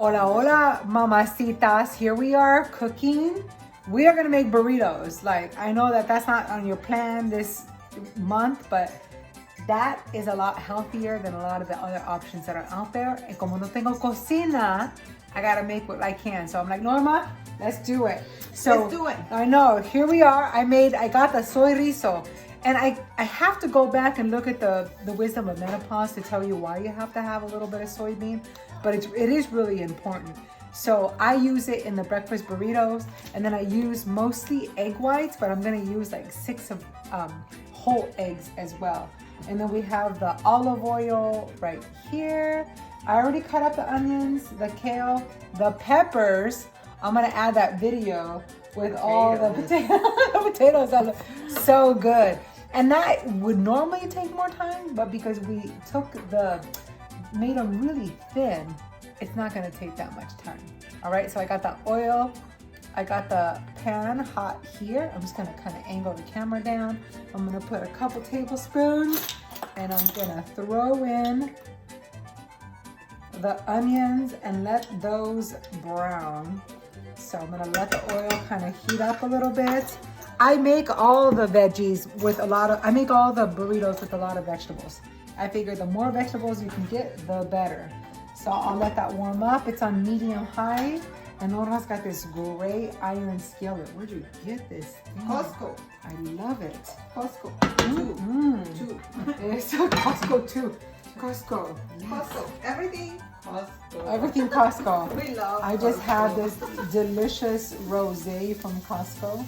Hola, hola, mamacitas. Here we are cooking. We are gonna make burritos. Like, I know that that's not on your plan this month, but that is a lot healthier than a lot of the other options that are out there. And como no tengo cocina, I gotta make what I can. So I'm like, Norma, let's do it. So let's do it. I know, here we are. I got the Soyrizo. And I have to go back and look at the wisdom of menopause to tell you why you have to have a little bit of soybean, but it is really important. So I use it in the breakfast burritos, and then I use mostly egg whites, but I'm gonna use like 6 of whole eggs as well. And then we have the olive oil right here. I already cut up the onions, the kale, the peppers. I'm gonna add that video with all the potatoes that look so good. And that would normally take more time, but because we made them really thin, it's not gonna take that much time. All right, so I got the oil, I got the pan hot here. I'm just gonna kind of angle the camera down. I'm gonna put a couple tablespoons and I'm gonna throw in the onions and let those brown. So I'm gonna let the oil kind of heat up a little bit. I make all the veggies with I make all the burritos with a lot of vegetables. I figure the more vegetables you can get, the better. So I'll let that warm up. It's on medium high. And Norma's got this great iron skillet. Where'd you get this? Costco. I love it. Costco. Two. It's a Costco too. Costco. Costco. Everything Costco. Everything Costco. We love I just Costco. had this delicious rosé from Costco.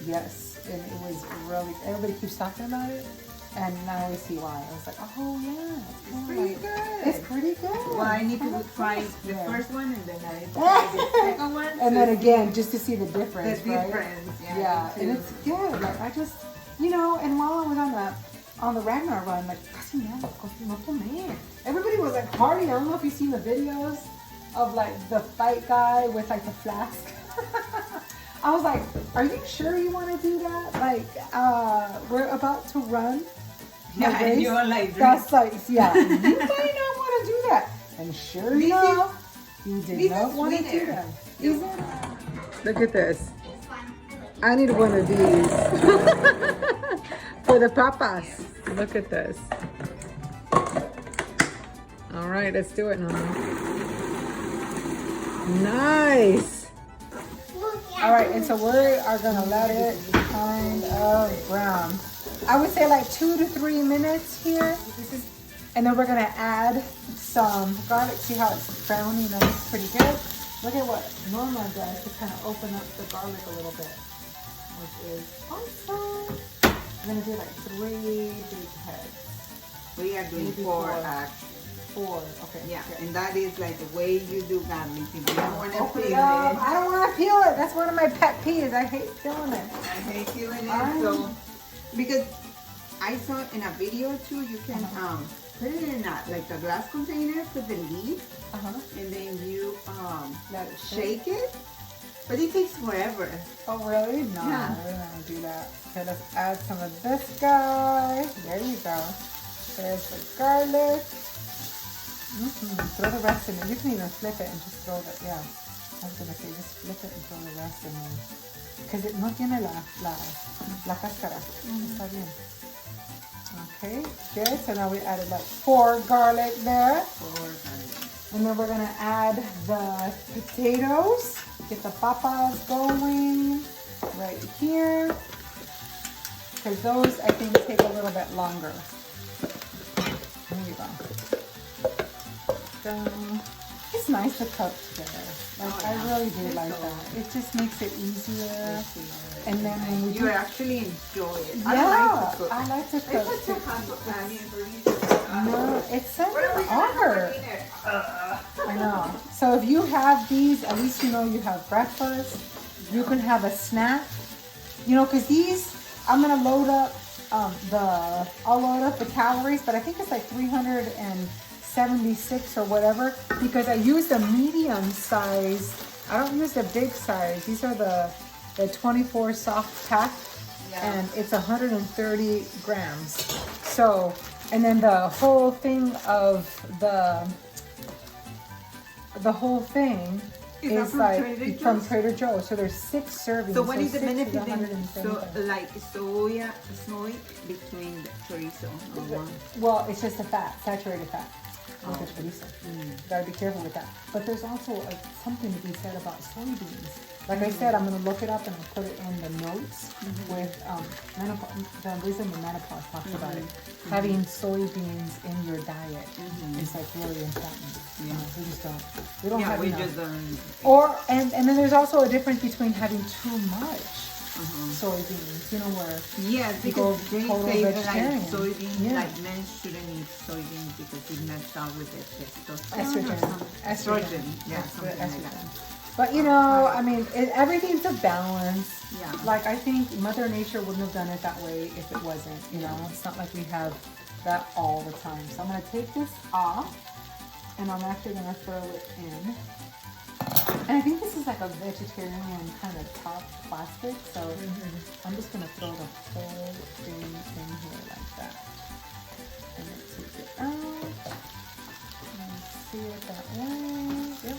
Yes, and it was really, everybody keeps talking about it. And now we see why. I was like, oh yeah. It's pretty good. It's pretty good. Well, I need to try the first one and then I try the second one. And then again, just to see the difference, The right? difference, Yeah, and it's good. Like I just, and while I was on the Ragnar run, like, casi nada, no tomé. Everybody was like partying. I don't know if you've seen the videos of like the fight guy with like the flask. I was like, are you sure you want to do that? Like, we're about to run. Yeah, and you're like, that's like, yeah, you might not want to do that. And sure enough, you did not want to do that. Look at this. I need one of these for the papas. Look at this. All right, let's do it now. Nice. All right, and so we are gonna let it kind of brown. I would say like 2 to 3 minutes here. And then we're gonna add some garlic. See how it's browning nice, pretty good. Look at what Norma does to kind of open up the garlic a little bit, which is awesome. We're gonna do like 3 big heads. We are doing Maybe 4 actually. 4, okay. Yeah, okay. and that is like the way you do garlic. If you don't want to Open peel it it, up. I don't want to peel it. That's one of my pet peeves. I hate peeling it. I hate peeling it. So, because I saw in a video too, you can put it in a glass container, put the lid, and then you let it shake it. But it takes forever. Oh really? No, Yeah. we're not gonna do that. Okay, let's add some of this guy. There you go. There's the garlic. Throw the rest in it. You can even flip it and just throw the, I was gonna say just flip it and throw the rest in there. Because it no tiene la cáscara. Está bien. Okay, good. So now we added like 4 garlic there. 4 garlic. And then we're gonna add the potatoes. Get the papas going right here. Because those I think take a little bit longer. There you go. It's nice to cook together. Like I really do like that. It just makes it easier. And then when we actually enjoy it. Yeah, I like to cook. I like to cook. No, it's such an art. I know. So if you have these, at least you know you have breakfast. You can have a snack. Because these, I'm gonna load up I'll load up the calories, but I think it's like 376 or whatever, because I use the medium size. I don't use the big size. These are the 24 soft pack, and it's 130 grams. So, and then the whole thing of the the whole thing is from like Trader from Joe's? Trader Joe's. So there's 6 servings. So what is the 6 is benefit in 175. like soy between the chorizo and one? Well, it's just a fat, saturated fat. With the chorizo. Gotta be careful with that. But there's also something to be said about soybeans. Like I said, I'm gonna look it up and I'll put it in the notes with menopause. The Wisdom of Menopause talks about it. Having soybeans in your diet is like really important. You know, we don't have enough. just don't. Or and then there's also a difference between having too much soybeans. You know where Yes, you go because they total say that vegetarian. like soybeans, Yeah. like men shouldn't eat soybeans because it messes up with the testosterone. Estrogen. Or something. Estrogen. Yeah, That's the something like estrogen. that. But you know, I mean, everything's a balance. Yeah. Like I think Mother Nature wouldn't have done it that way if it wasn't. You know, it's not like we have that all the time. So I'm gonna take this off, and I'm actually gonna throw it in. And I think this is like a vegetarian kind of top plastic. So I'm just gonna throw the whole thing in here like that. And then take it out. And see it that way. Yep.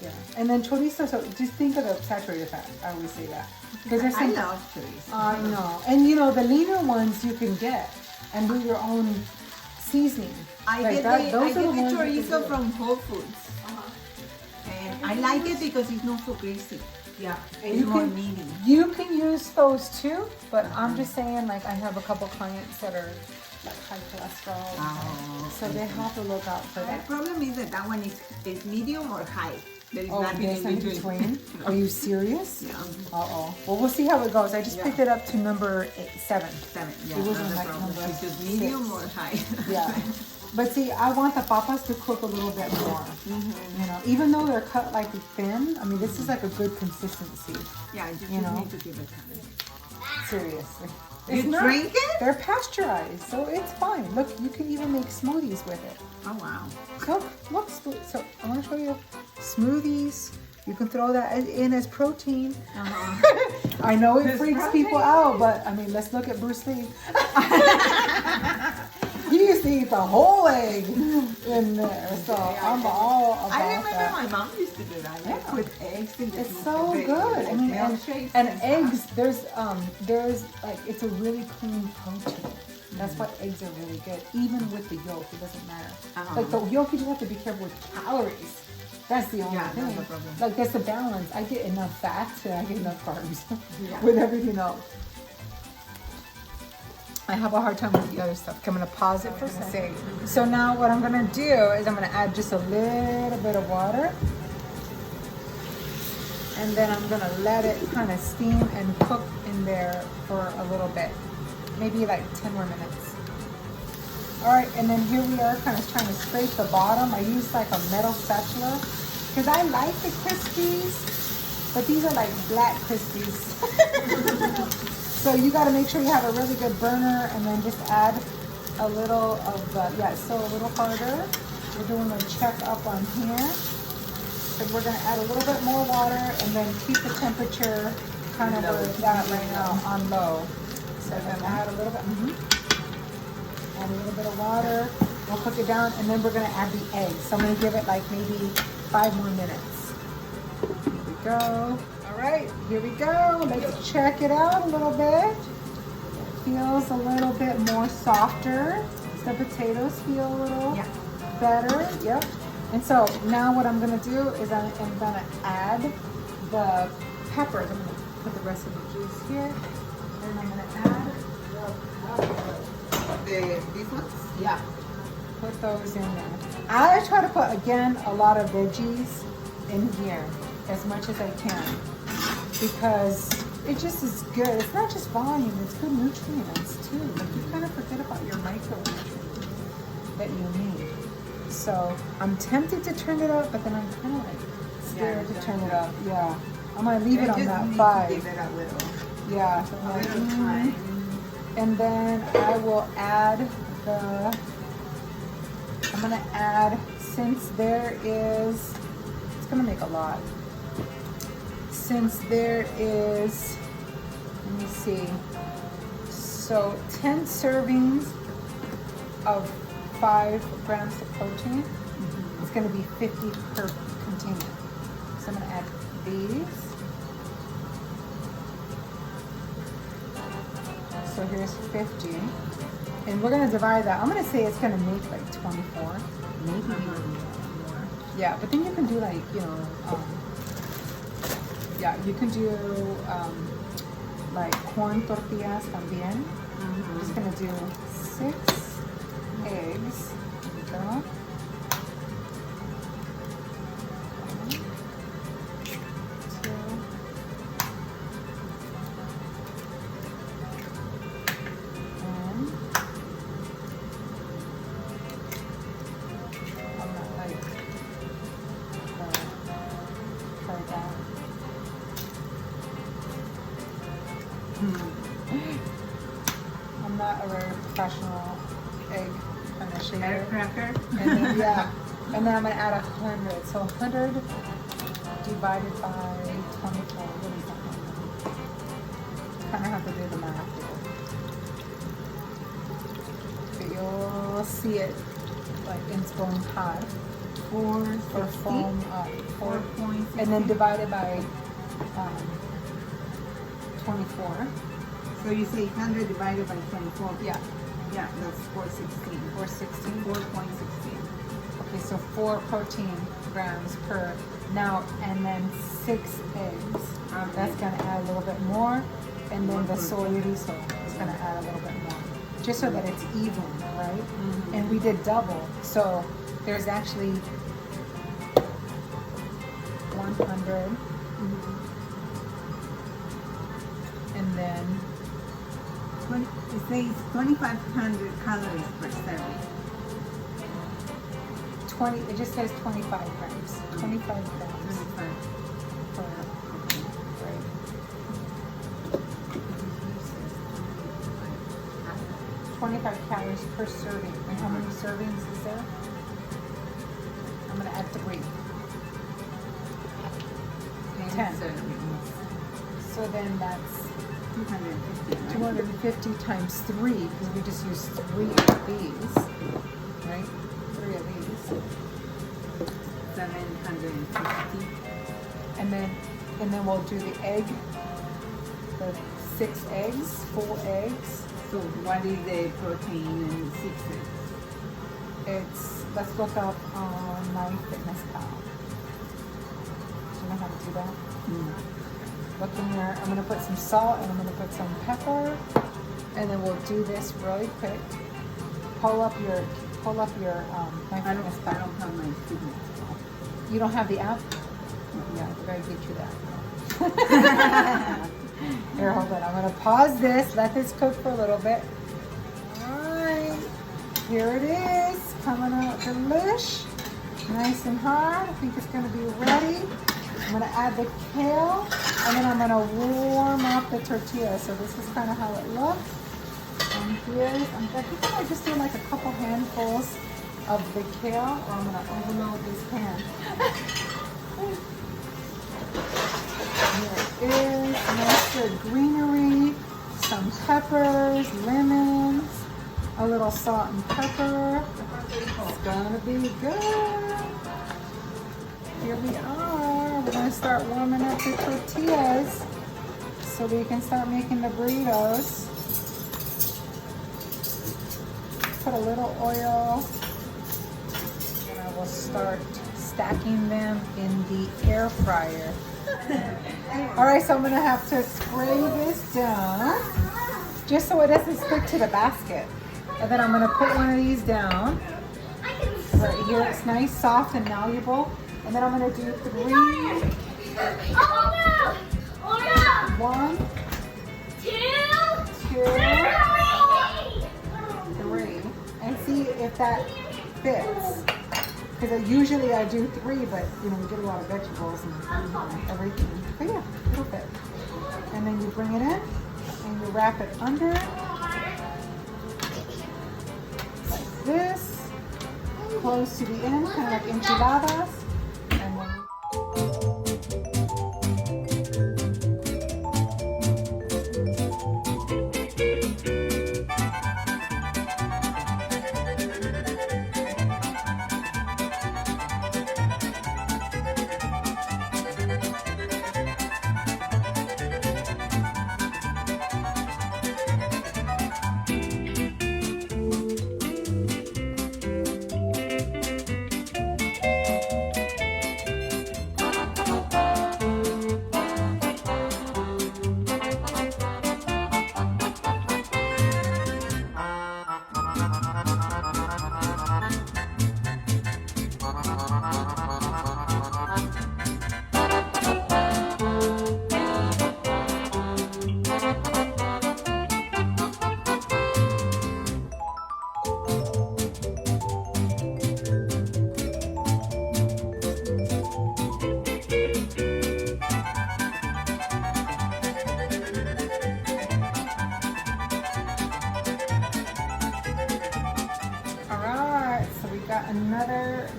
Yeah, and then chorizo. So just think of the saturated fat. I always say that because there's I some. love chorizo. I know, and you know the leaner ones you can get and do your own seasoning. I Like get that- the, those I are get the the ones you can chorizo do. from Whole Foods. And I like it because it's not so greasy. Yeah, It's more meaty. You can use those too, but I'm just saying, like I have a couple clients that are like high cholesterol, Oh, so they have to look out for The that. problem is that that one is medium or high. There is Oh, nothing there's in some between. between. Are you serious? Yeah. Uh-oh. Well, we'll see how it goes. I just picked it up to number 7. 7. Yeah, It wasn't that's the like problem. number It's just medium 6. or high. Yeah. But see, I want the papas to cook a little bit more. You know, even though they're cut like thin, I mean, this is like a good consistency. Yeah, you just You know? need to give it time. Seriously. You drink it? They're pasteurized, so it's fine. Look, you can even make smoothies with it. Oh, wow. Look, so I want to show you smoothies. You can throw that in as protein. I know it freaks people out, but I mean, let's look at Bruce Lee. He used to eat the whole egg in there, so I'm all about I remember that. my mom used to do that. Yeah. Like put eggs in the It's so good. I mean, and eggs. There's like it's a really clean protein. That's why eggs are really good, even with the yolk. It doesn't matter. Like the yolk, you just have to be careful with calories. That's the only thing. that's the problem. Like that's the balance. I get enough fats and I get enough carbs with everything else. I have a hard time with the other stuff. Okay, I'm gonna pause it for a second. So now what I'm gonna do is I'm gonna add just a little bit of water. And then I'm gonna let it kind of steam and cook in there for a little bit. Maybe like 10 more minutes. All right, and then here we are kind of trying to scrape the bottom. I use like a metal spatula because I like the Crispies, but these are like black Crispies. So you got to make sure you have a really good burner and then just add a little of the, so a little harder. We're doing a check up on here. So we're going to add a little bit more water and then keep the temperature kind of where it's at right now on low. So I'm going to add a little bit, add a little bit of water. We'll cook it down and then we're going to add the eggs. So I'm going to give it like maybe 5 more minutes. Here we go. All right, here we go. Let's check it out a little bit. It feels a little bit more softer. The potatoes feel a little better. Yep. And so now what I'm gonna do is I'm gonna add the peppers. I'm gonna put the rest of the juice here. And I'm gonna add the peppers. These ones? Yeah. Put those in there. I try to put, again, a lot of veggies in here as much as I can because it just is good. It's not just volume, it's good nutrients too. Like you kind of forget about your micronutrients that you need. So I'm tempted to turn it up, but then I'm kind of like scared to turn it up. Yeah. I'm going to leave it on that 5. Give it a little. Yeah. So A little time. And then I will add I'm gonna add, since there is, it's gonna make a lot. Since there is, let me see, so 10 servings of 5 grams of protein. It's going to be 50 per container. So I'm going to add these. So here's 50. And we're going to divide that. I'm going to say it's going to make like 24. Maybe more. Yeah, but then you can do like, you know, yeah, you can do like corn tortillas también. I'm just going to do 6 eggs. There we go. 2. I'm not a very professional egg kind of shaker. Cracker. And then, yeah, and then I'm gonna add 100. So 100 divided by 24. What is that? Kind of have to do the math here. But you'll see it like it's going high. 460. Or foam up. 4.60. And then divided by 24. So you say 100 divided by 24. Yeah. Yeah, that's 416. 416. 4.16. Okay, so 4 protein grams per. Now, and then 6 eggs. Okay. That's gonna add a little bit more. And then the soyrizo is gonna add a little bit more. Just so that it's even, right? Mm-hmm. And we did double. So there's actually 100. And then 20, it says 2,500 calories per serving. 20, it just says 25 grams. 25 grams 25. per, right? 25 calories per serving. And how many servings is there? I'm gonna add 3. 10. So then that's 250. Right? 250 times 3, because we just used 3 of these, right? 3 of these. 750. And then we'll do the egg, the 6 eggs, full eggs. So what is the protein in 6 eggs? It's, let's look up on MyFitnessPal. Do you know how to do that? Look in there. I'm gonna put some salt and I'm gonna put some pepper, and then we'll do this really quick. Pull up your I don't MyFitnessPal. have my fitness. You don't have the app? Yeah, I gotta get you that. Here, hold on. I'm gonna pause this. Let this cook for a little bit. All right, here it is, coming out delish, nice and hard. I think it's gonna be ready. I'm gonna add the kale, and then I'm gonna warm up the tortilla. So this is kind of how it looks. And here's, I think I just do like a couple handfuls of the kale, or I'm gonna overload this pan. Here it is, nice good greenery, some peppers, lemons, a little salt and pepper. It's gonna be good. Here we are. We're gonna start warming up the tortillas so we can start making the burritos. Put a little oil, and I will start stacking them in the air fryer. All right, so I'm gonna have to spray this down just so it doesn't stick to the basket. And then I'm gonna put one of these down right here. It's nice, soft, and malleable. And then I'm gonna do 3. One, 2, 3, and see if that fits. Because usually I do 3, but you know we get a lot of vegetables and everything. But yeah, it'll fit. And then you bring it in and you wrap it under like this, close to the end, kind of like enchiladas. And then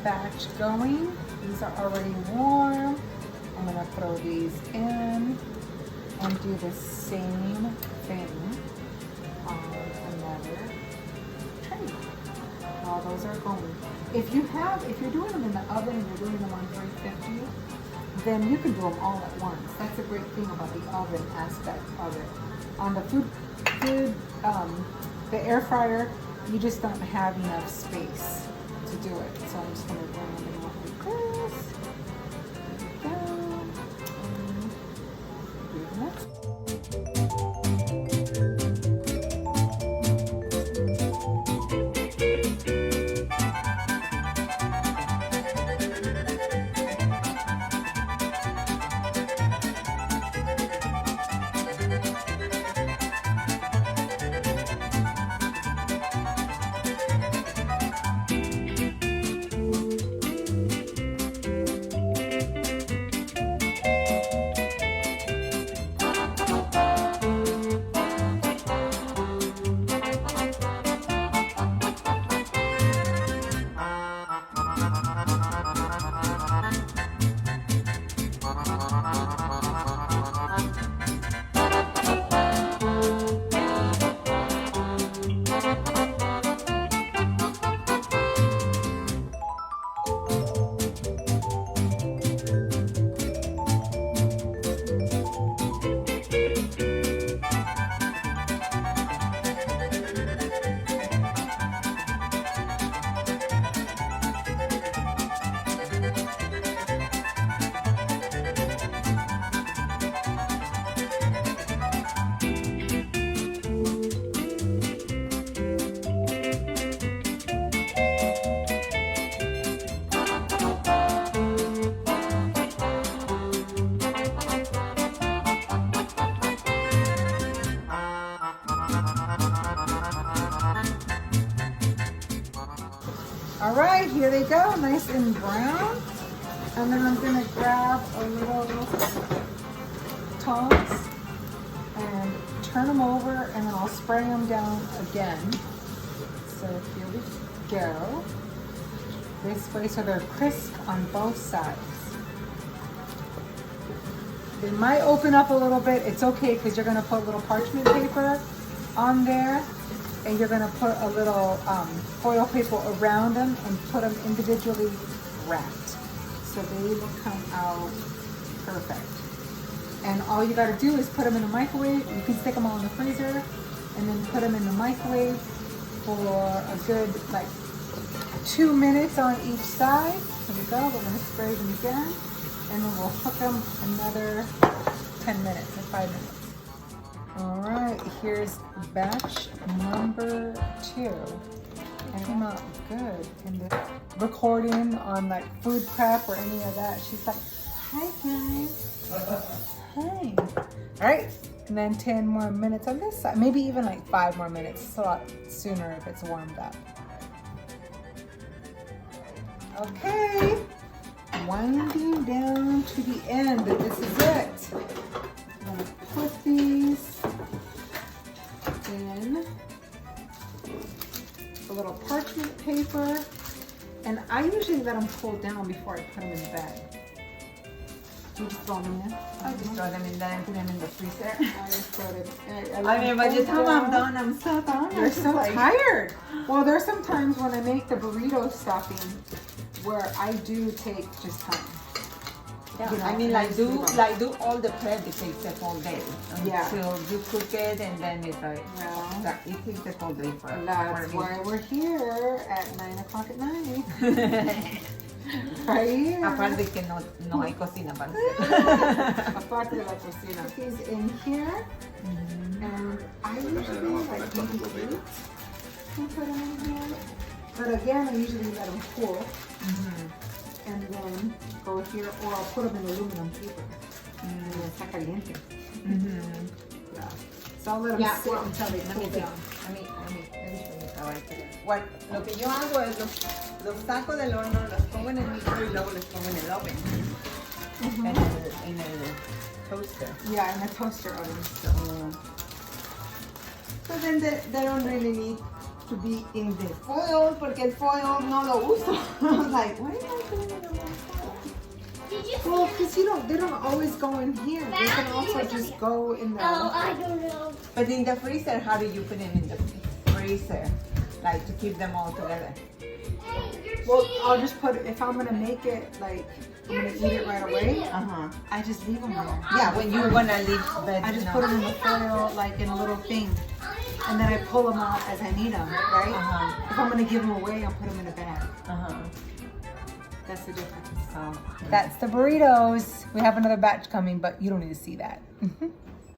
batch going. These are already warm. I'm gonna throw these in and do the same thing on another tray. While those are going. If you're doing them in the oven and you're doing them on 350, then you can do them all at once. That's a great thing about the oven aspect of it. On the the air fryer, you just don't have enough space to do it. So I'm just gonna bring them up like this. There we go. And do the next. All right, here they go, nice and brown. And then I'm gonna grab a little tongs and turn them over, and then I'll spray them down again. So here we go. This way, so they're crisp on both sides. They might open up a little bit. It's okay, because you're gonna put a little parchment paper on there, and you're gonna put a little foil paper around them and put them individually wrapped. So they will come out perfect. And all you gotta do is put them in the microwave. You can stick them all in the freezer and then put them in the microwave for a good 2 minutes on each side. Here we go, we're gonna spray them again. And then we'll cook them another 10 minutes or 5 minutes. All right, here's batch number 2. And it came out good. And the recording on food prep or any of that, she's like, hi guys. Hi. All right, and then 10 more minutes on this side. Maybe even 5 more minutes. It's a lot sooner if it's warmed up. Okay, winding down to the end. This is it. I'm gonna put these in a little parchment paper, and I usually let them cool down before I put them in the bag. You just throw them in? I just throw them in there and put them in the freezer. I just throw them. I mean, by the time I'm done, I'm so done. You're so tired. Well, there's some times when I make the burrito stuffing where I do take just time. Yeah, You know, I mean, do all the prep. It takes the whole day. Yeah. So you cook it, and then it's Well, it takes the whole day for that's me. why we're here at 9 o'clock at night. Right here. Aparte que no hay cocina para Aparte de la cocina. These in here, and I usually maybe 8 and put them in here. But again, I usually let them cool, and then go here, or I'll put them in aluminum paper. Está caliente. Yeah. So I'll let them sit until they cool down. Let me show you how I do it. Lo que yo hago es los saco del horno, los pongo en el micro y luego los pongo en el oven. En el toaster. Yeah, in the toaster oven. So then they don't really need to be in the foil porque el foil no lo uso. I was like, why am I putting it in the foil? Did you? Well, because they don't always go in here. They can also just go in the. Oh, I don't know. But in the freezer, how do you put it in the freezer? Like to keep them all together? Well, I'll just put it, if I'm gonna make it like I'm gonna eat it right away, I just leave them there. Yeah, when you wanna leave bed, I just put them in the foil like in a little thing, and then I pull them out as I need them, right? If I'm gonna give them away, I'll put them in a bag. That's the difference. That's the burritos. We have another batch coming, but you don't need to see that.